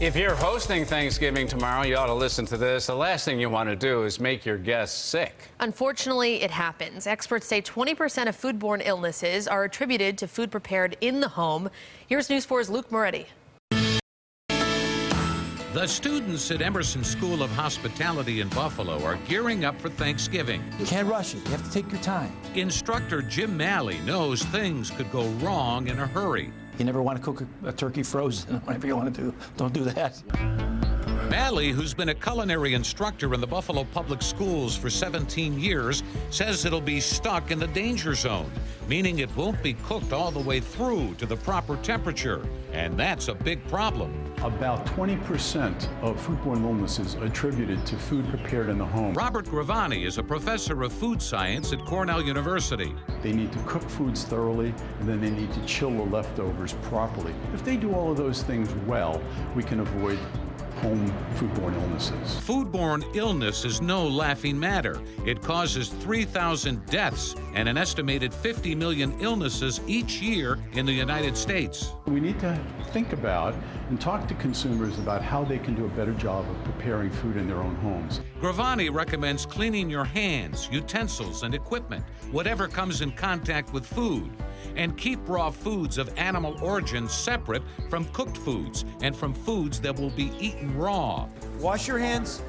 If you're hosting Thanksgiving tomorrow, you ought to listen to this. The last thing you want to do is make your guests sick. Unfortunately, it happens. Experts say 20% of foodborne illnesses are attributed to food prepared in the home. Here's News 4's Luke Moretti. The students at Emerson School of Hospitality in Buffalo are gearing up for Thanksgiving. You can't rush it. You have to take your time. Instructor Jim Malley knows things could go wrong in a hurry. You never want to cook a turkey frozen. Whatever you want to do, don't do that. Malley, who's been a culinary instructor in the Buffalo Public Schools for 17 years, says it'll be stuck in the danger zone, meaning it won't be cooked all the way through to the proper temperature. And that's a big problem. About 20% of foodborne illnesses are attributed to food prepared in the home. Robert Gravani is a professor of food science at Cornell University. They need to cook foods thoroughly, and then they need to chill the leftovers properly. If they do all of those things well, we can avoid home foodborne illnesses. Foodborne illness is no laughing matter. It causes 3,000 deaths and an estimated 50 million illnesses each year in the United States. We need to think about and talk to consumers about how they can do a better job of preparing food in their own homes. Gravani recommends cleaning your hands, utensils, and equipment, whatever comes in contact with food. And keep raw foods of animal origin separate from cooked foods and from foods that will be eaten raw. Wash your hands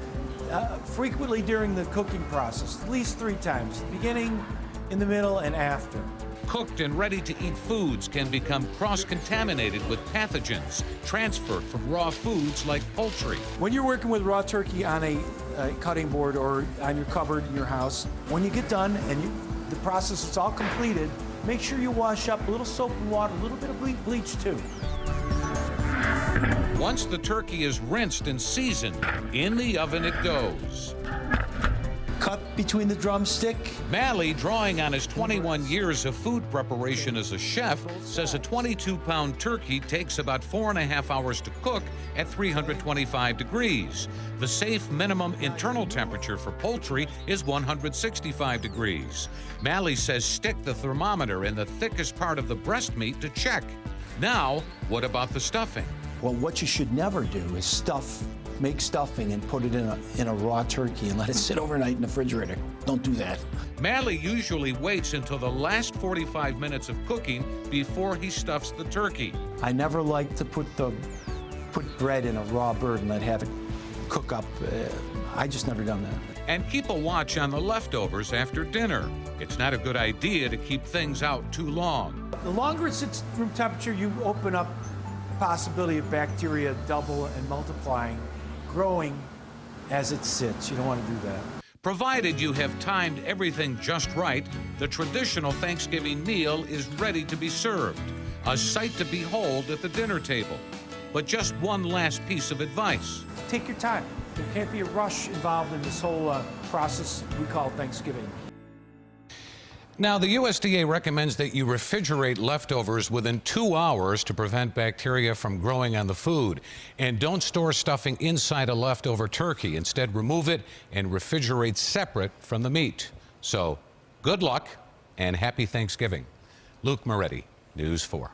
frequently during the cooking process, at least 3 times, beginning, in the middle, and after. Cooked and ready-to-eat foods can become cross-contaminated with pathogens transferred from raw foods like poultry. When you're working with raw turkey on a cutting board or on your cupboard in your house, when you get done and the process is all completed, make sure you wash up a little soap and water, a little bit of bleach too. Once the turkey is rinsed and seasoned, in the oven it goes. Cut between the drumstick. Malley, drawing on his 21 years of food preparation as a chef, says a 22-pound turkey takes about 4.5 hours to cook at 325 degrees. The safe minimum internal temperature for poultry is 165 degrees. Malley says stick the thermometer in the thickest part of the breast meat to check. Now, what about the stuffing? Well, what you should never do is make stuffing and put it in a raw turkey and let it sit overnight in the refrigerator. Don't do that. Malley usually waits until the last 45 minutes of cooking before he stuffs the turkey. I never like to put bread in a raw bird and have it cook up. I just never done that. And keep a watch on the leftovers after dinner. It's not a good idea to keep things out too long. The longer it sits room temperature, you open up the possibility of bacteria double and multiplying, growing as it sits. You don't want to do that. Provided you have timed everything just right, the traditional Thanksgiving meal is ready to be served. A sight to behold at the dinner table. But just one last piece of advice. Take your time. There can't be a rush involved in this whole process we call Thanksgiving. Now, the USDA recommends that you refrigerate leftovers within 2 hours to prevent bacteria from growing on the food. And don't store stuffing inside a leftover turkey. Instead, remove it and refrigerate separate from the meat. So, good luck and happy Thanksgiving. Luke Moretti, News 4.